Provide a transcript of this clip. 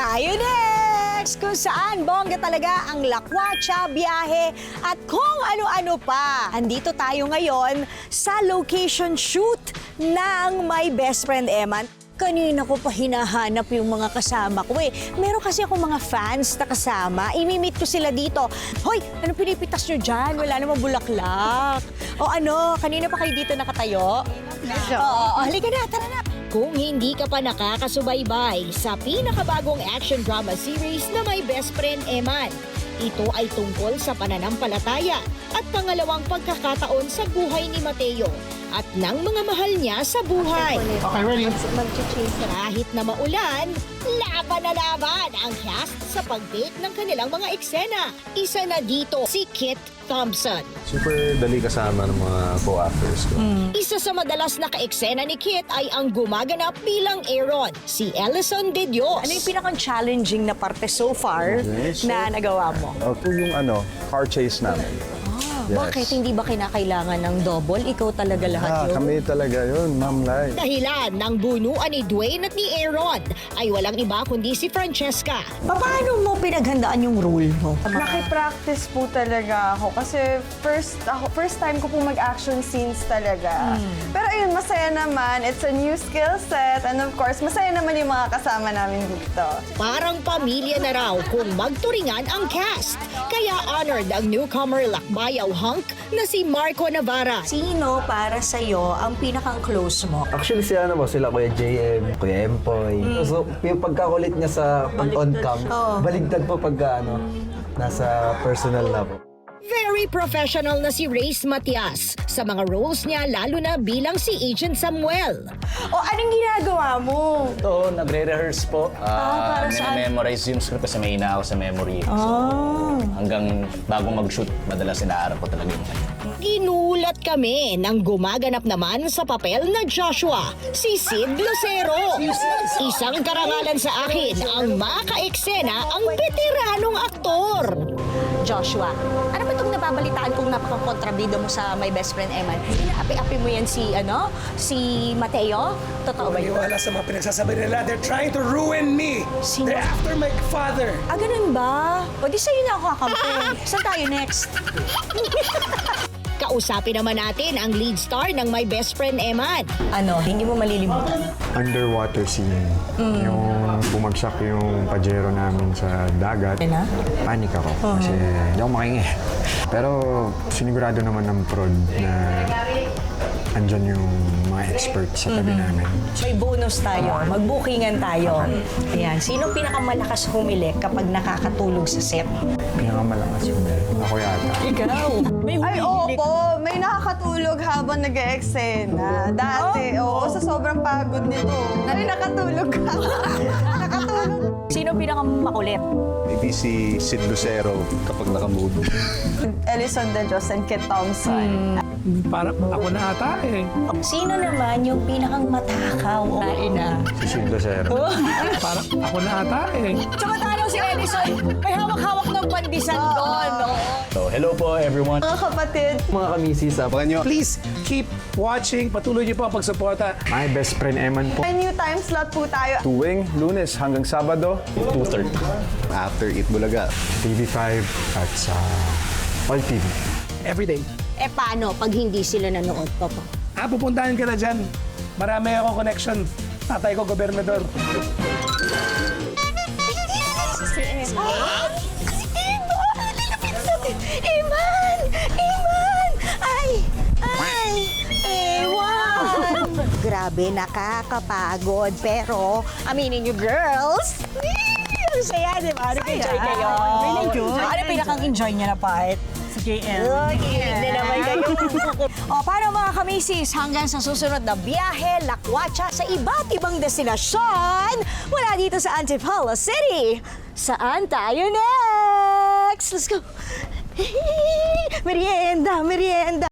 Tayo next! Kung saan bongga talaga ang lakwatsa, biyahe at kung ano-ano pa. Andito tayo ngayon sa location shoot ng My Best Friend Eman. Kanina ko pa hinahanap yung mga kasama ko eh. Meron kasi akong mga fans na kasama. Imimit ko sila dito. Hoy, ano pinipitas nyo dyan? Wala namang bulaklak. O ano, kanina pa kayo dito nakatayo? Oo, halika na, tara na. Kung hindi ka pa nakakasubaybay sa pinakabagong action drama series na My Best Friend Eman, ito ay tungkol sa pananampalataya at pangalawang pagkakataon sa buhay ni Mateo at ng mga mahal niya sa buhay. Okay, ready? Kahit na maulan, laban na laban ang cast sa pag-date ng kanilang mga eksena. Isa na dito si Kit Thompson. Super dali kasama ng mga co-actors ko. Isa sa madalas na ka-eksena ni Kit ay ang gumaganap bilang Aaron, si Ellison De Dios. Ano yung pinakang-challenging na parte so far na nagawa mo? Ito yung car chase namin. Yes. Bakit? Hindi ba kinakailangan ng double? Ikaw talaga lahat yun? Kami talaga yun, Ma'am Lai. Dahilan ng bunuan ni Dwayne at ni Aaron ay walang iba kundi si Francesca. Paano mo pinaghandaan yung role mo? Nakipractice po talaga ako kasi first time ko po mag-action scenes talaga. Pero ayun, masaya naman. It's a new skill set and of course, masaya naman yung mga kasama namin dito. Parang pamilya na raw kung magturingan ang cast. Kaya honored ang newcomer lakbayaw hunk na si Marco Navarra. Sino para sa'yo ang pinakang-close mo? Actually, sila Kuya JM, Kuya Empoy. So, yung pagkakulit niya sa pag-on-cam, baligtad po pagka nasa personal na po. Very professional na si Reyes Matias sa mga roles niya, lalo na bilang si Agent Samuel. O, anong ginagawa mo? Ito, nagre-rehearse po. para saan? Memorize yung script kasi may ina ako sa memory. So, hanggang bago mag-shoot, madalas inaarap ko talaga yung kanya. Ginulat kami nang gumaganap naman sa papel na Joshua, si Sid Lucero. Isang karangalan sa akin ang maka-eksena ang veteranong aktor. Joshua, ano ba itong nababalitaan kong napaka-kontrabida mo sa My Best Friend Eman? Inaapi-api mo yan si Mateo? Totoo ba yun? Wala sa mga pinagsasabi nila. They're trying to ruin me. Sino? They're after my father. Ah, ganun ba? O di sa'yo na ako kakampi. Saan tayo next? Kausapin naman natin ang lead star ng My Best Friend Eman. Ano, hindi mo malilimutan? Underwater scene. Yung bumagsak yung pajero namin sa dagat. Panik ako kasi hindi ako makingi. Pero sinigurado naman ng prod na andyan yung mga experts sa tabi namin. May bonus tayo. Mag-bookingan tayo. Ayan. Sino pinakamalakas humilik kapag nakakatulog sa set? Pinakamalakas yung ako yata. Ikaw. May Ay, humihilik. opo. May nakakatulog habang nag-e-eksena. Dati, sa sobrang pagod nito. Nakatulog ka. Nakatulog. Sino pinakamakulit? Maybe si Sid Lucero kapag nakamood. Ellison De Dios and Kit Thompson. Parang ako na ata eh. Sino naman yung pinakang matakaw? Ina. Si Sid Lucero. Parang ako na ata eh. Samantalang si Edison, may hawak-hawak ng pandesal doon, no? So, hello po everyone. Mga kapatid, Mga kamisis, Abangan nyo. Please keep watching. Patuloy niyo po ang pagsuporta. My Best Friend Eman po. may new time slot po tayo. Tuwing Lunes hanggang Sabado. 2:30. After Eat Bulaga. TV5 at sa All TV. Every day. Eh paano pag hindi sila nanood, Papa? Pupuntahan ka na dyan. Marami akong connection. Tatay ko, gobernador. Iman! Iman! Ay! Ewan! Grabe, nakakapagod. Pero, aminin nyo, girls, ang saya, di ba? Nag-enjoy kayo. Ano pinakang-enjoy niya na part? Sa JM. Kilig na naman kayo. O, paano mga kamisis? Hanggang sa susunod na biyahe, lakwatsa sa iba't ibang destinasyon mula dito sa Antipolo City. Saan tayo next? Let's go! Merienda! Merienda!